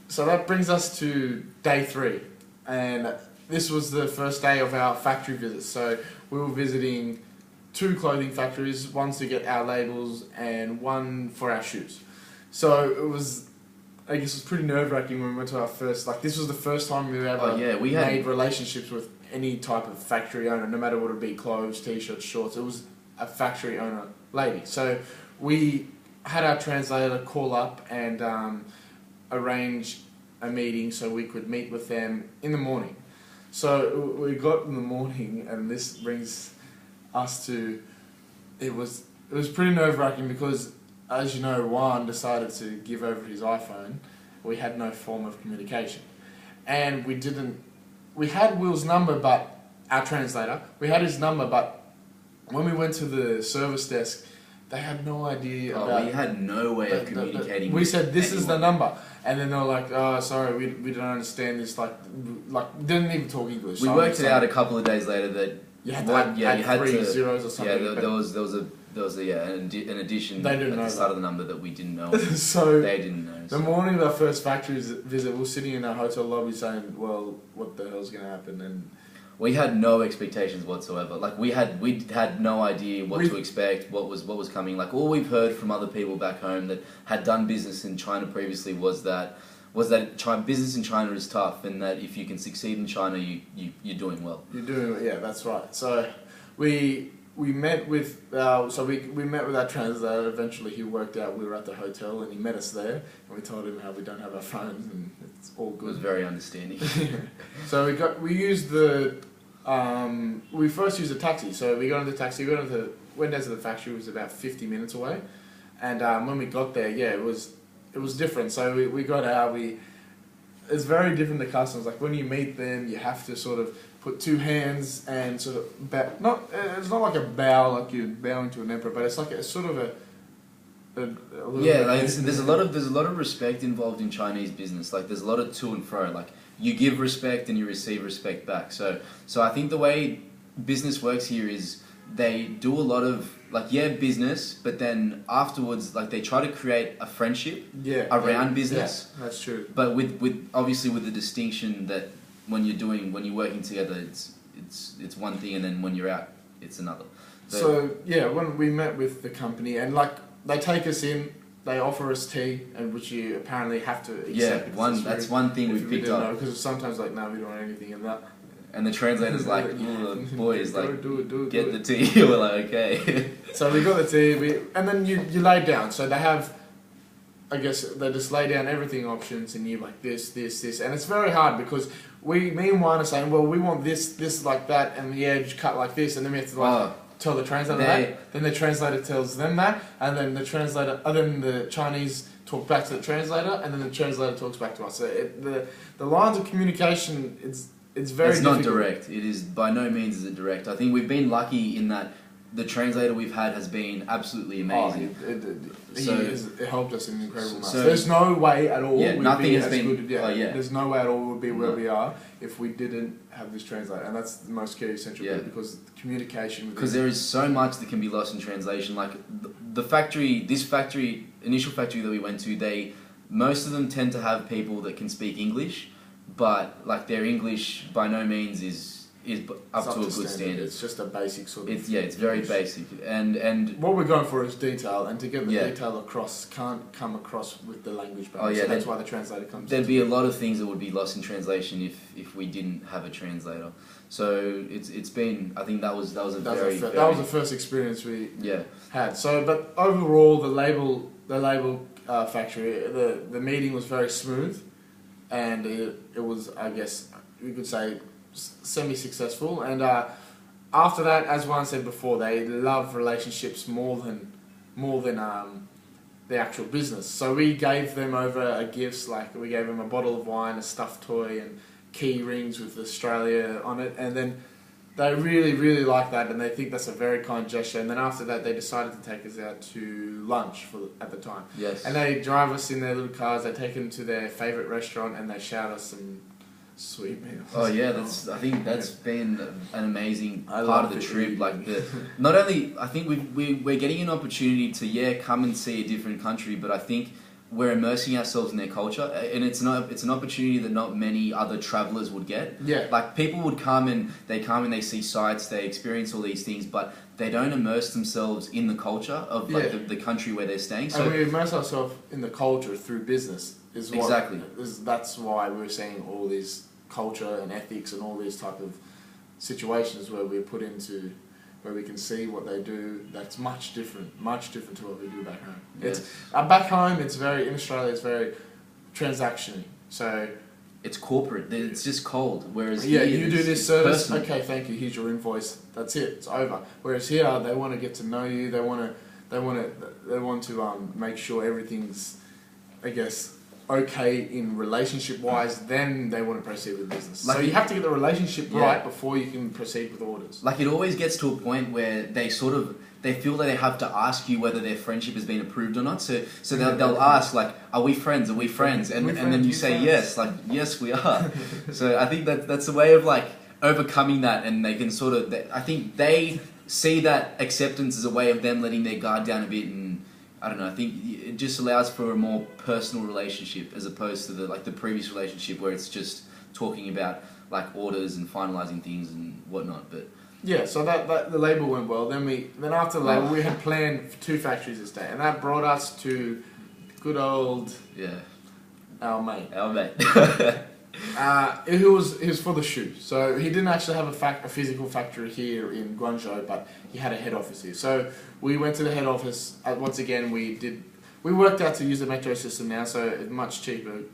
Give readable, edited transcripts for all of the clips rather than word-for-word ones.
So that brings us to day 3, and this was the first day of our factory visit. So we were visiting 2 clothing factories, one to get our labels and one for our shoes. So it was, I guess, it was pretty nerve-wracking when we went to our first. Like, this was the first time we ever made relationships with any type of factory owner, no matter what it be, clothes, t-shirts, shorts. It was a factory owner lady. So we had our translator call up and arrange a meeting so we could meet with them in the morning. So we got in the morning, and this brings us to, it was pretty nerve-wracking because, as you know, Juan decided to give over his iPhone. We had no form of communication, and we had Will's number, but our translator, we had his number, but when we went to the service desk, they had no idea about... we had no way of communicating. We said, this is the number. And then they were like, oh, sorry, we don't understand this. Like didn't even talk English. We worked it out a couple of days later that... You had to 3 zeros or something. Yeah, there was an addition at the start of the number that we didn't know. So they didn't know. The morning of our first factory visit, we were sitting in our hotel lobby saying, well, what the hell's going to happen? And we had no expectations whatsoever. Like we had no idea what to expect, what was coming. Like all we've heard from other people back home that had done business in China previously was that business in China is tough, and that if you can succeed in China, you're doing well. You're doing, yeah, that's right. So we met with we met with our translator. Eventually, he worked out we were at the hotel, and he met us there. And we told him how we don't have our phones, and it's all good. It was very understanding. So we first used a taxi. So we got in the taxi, went down to the factory. It was about 50 minutes away, and when we got there, yeah, it was different. So we got out. It's very different to customs. Like when you meet them, you have to sort of put 2 hands and sort of bow. It's not like a bow, like you're bowing to an emperor, but it's like a sort of a there's a lot of respect involved in Chinese business. Like there's a lot of to and fro. Like you give respect and you receive respect back. So I think the way business works here is they do a lot of business, but then afterwards they try to create a friendship around business. Yeah, that's true. But with obviously with the distinction that when you're working together, it's one thing, and then when you're out, it's another. So yeah, when we met with the company, and they take us in, they offer us tea, and which you apparently have to accept. Yeah, that's one thing we picked up. Because sometimes no, we don't want anything in that. And the translator's like, boys, get the tea. We're like, okay. So we got the tea, and then you lay down. So they have, I guess, they just lay down everything options, and you're like this, and it's very hard because me and Juan are saying, well, we want this like that, and the edge cut like this, and then we have to tell the translator that. Then the translator tells them that, and then the Chinese talk back to the translator, and then the translator talks back to us. So the lines of communication, it's very difficult. Not direct. It is by no means is it direct. I think we've been lucky in that the translator we've had has been absolutely amazing. It helped us in incredible amounts. There's no way at all. Nothing has been. There's no way at all we would be where we are if we didn't have this translator, and that's the most key essential bit because communication. Because there is so much that can be lost in translation. Like the initial factory that we went to, most of them tend to have people that can speak English, but their English by no means is up to a good standard. It's just a basic sort of... It's very basic. And what we're going for is detail, and to get the detail across can't come across with the language barrier. So that's why the translator comes in. There'd be a lot of things that would be lost in translation if we didn't have a translator. So it's been... I think that was the first experience we had. So, but overall, the label factory, the meeting was very smooth, and it was, I guess, you could say, semi-successful, and after that, as Juan said before, they love relationships more than the actual business. So we gave them over gifts, we gave them a bottle of wine, a stuffed toy, and key rings with Australia on it, and then they really, really like that, and they think that's a very kind gesture. And then after that, they decided to take us out to lunch at the time. Yes. And they drive us in their little cars. They take them to their favourite restaurant, and they shout us some sweet meals. Oh yeah, I think that's been an amazing part of the trip. Not only I think we're getting an opportunity to come and see a different country, but I think we're immersing ourselves in their culture, and it's an opportunity that not many other travelers would get. Yeah. Like people would come and they see sights, they experience all these things, but they don't immerse themselves in the culture of like the country where they're staying. So and we immerse ourselves in the culture through business. Exactly. That's why we're seeing all these culture and ethics and all these type of situations where we're put into, where we can see what they do. That's much different to what we do back home. Yes. It's back home. In Australia, it's very transactional. So it's corporate. It's just cold. Whereas here, here, you do this service. personal. Okay, thank you. Here's your invoice. That's it. It's over. Whereas here, they want to get to know you. They want to make sure everything's, I guess, okay in relationship wise. Then they want to proceed with business. So you have to get the relationship right before you can proceed with orders. Like it always gets to a point where they feel that they have to ask you whether their friendship has been approved or not. So they'll ask like, "Are we friends? Are we friends?" And then you say yes, like yes we are. So I think that's a way of like overcoming that, and they can I think they see that acceptance as a way of them letting their guard down a bit, and I don't know. I think it just allows for a more personal relationship as opposed to the previous relationship where it's just talking about like orders and finalizing things and whatnot. But yeah, so that the label went well. Then after the label, we had planned for 2 factories this day, and that brought us to good old our mate. He was for the shoe, so he didn't actually have a physical factory here in Guangzhou, but he had a head office here. So we went to the head office. Once again, we worked out to use the metro system now, so it's much cheaper,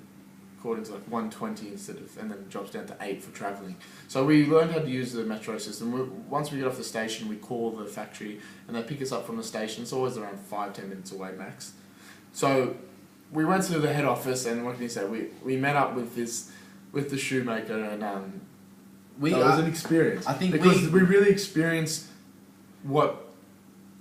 according to like 120 and then it drops down to 8 for travelling. So we learned how to use the metro system. Once we get off the station, we call the factory and they pick us up from the station. It's always around 5-10 minutes away max. So we went to the head office, and what can you say? We met up with the shoemaker, and that was an experience. I think because we really experienced what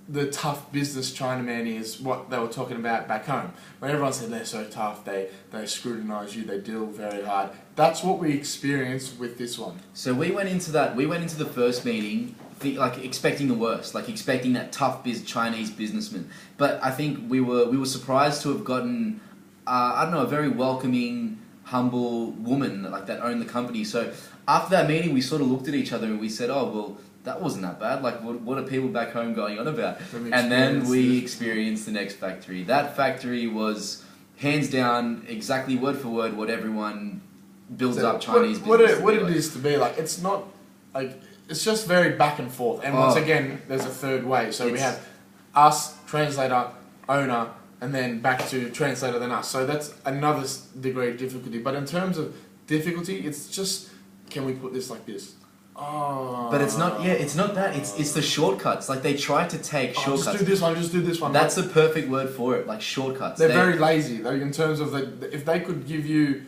the tough business Chinaman is, what they were talking about back home. When everyone said they're so tough, they scrutinise you, they deal very hard. That's what we experienced with this one. So we went into the first meeting like expecting the worst, like expecting that tough Chinese businessman. But I think we were surprised to have gotten a very welcoming, humble woman like that owned the company. So after that meeting, we sort of looked at each other and we said, "Oh well, that wasn't that bad. Like, what are people back home going on about?" And then we experienced the next factory. That factory was hands down exactly word for word what everyone builds up Chinese business. What it is to be like. It's not like it's just very back and forth. And once again, there's a third way. So we have us, translator, owner, and then back to translator, then us. So that's another degree of difficulty. But in terms of difficulty, it's just, can we put this like this? Oh. But it's not. Yeah, it's not that. It's the shortcuts. Like they try to take shortcuts. Just do this one. Just do this one. That's the perfect word for it. Like shortcuts. They're very lazy. Like in terms of if they could give you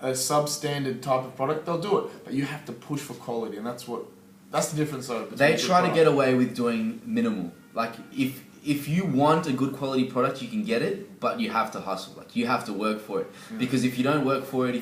a substandard type of product, they'll do it. But you have to push for quality, and that's the difference. They try to get away with doing minimal. Like if you want a good quality product, you can get it, but you have to hustle. Like you have to work for it. Because if you don't work for it,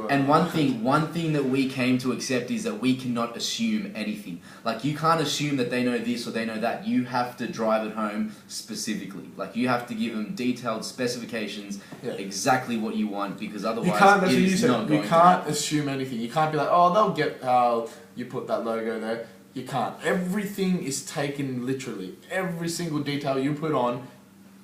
and one thing that we came to accept is that we cannot assume anything. Like you can't assume that they know this or they know that. You have to drive it home specifically. Like you have to give them detailed specifications, exactly what you want, because otherwise you can't assume anything. You can't be like, oh, they'll get how you put that logo there. You can't. Everything is taken literally. Every single detail you put on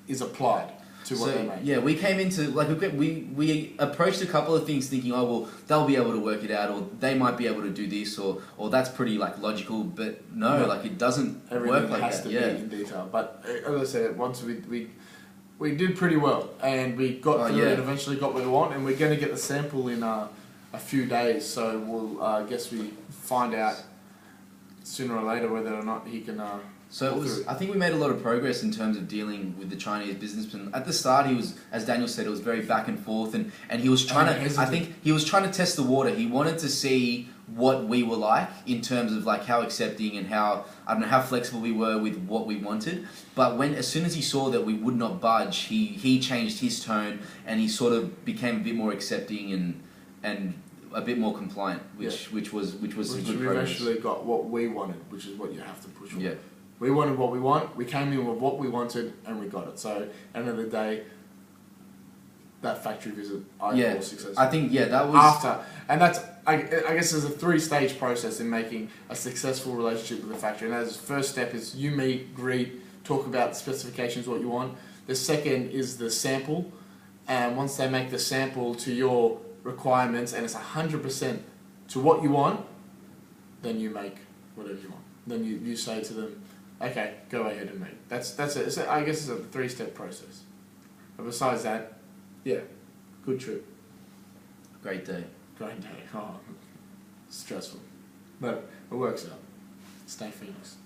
is applied to what they make. Yeah, we came into we approached a couple of things thinking, oh well, they'll be able to work it out, or they might be able to do this, or that's pretty like logical. But no, like it doesn't work like that. Everything has to be in detail. But as I said, once we did pretty well, and we got through it and eventually got what we want, and we're going to get the sample in a few days. So we'll I guess we find out sooner or later whether or not he can. I think we made a lot of progress in terms of dealing with the Chinese businessman. At the start, he was, as Daniel said, it was very back and forth, and he was trying to. I think he was trying to test the water. He wanted to see what we were like in terms of like how accepting and how flexible we were with what we wanted. But as soon as he saw that we would not budge, he changed his tone and he sort of became a bit more accepting and a bit more compliant, which was some good progress. We eventually got what we wanted, which is what you have to push for. Yeah. We wanted what we want, we came in with what we wanted, and we got it. So, end of the day, that factory visit I Yeah, call successful. I think that was After, and that's I guess there's a 3-stage process in making a successful relationship with the factory. And as first step is you meet, greet, talk about the specifications, what you want. The second is the sample, and once they make the sample to your requirements and it's 100% to what you want, then you make whatever you want. Then you say to them, okay, go ahead and make. That's it. I guess it's a 3-step process. But besides that, yeah, good trip. great day. Great day. Oh, stressful. But it works out. Stay Foenix.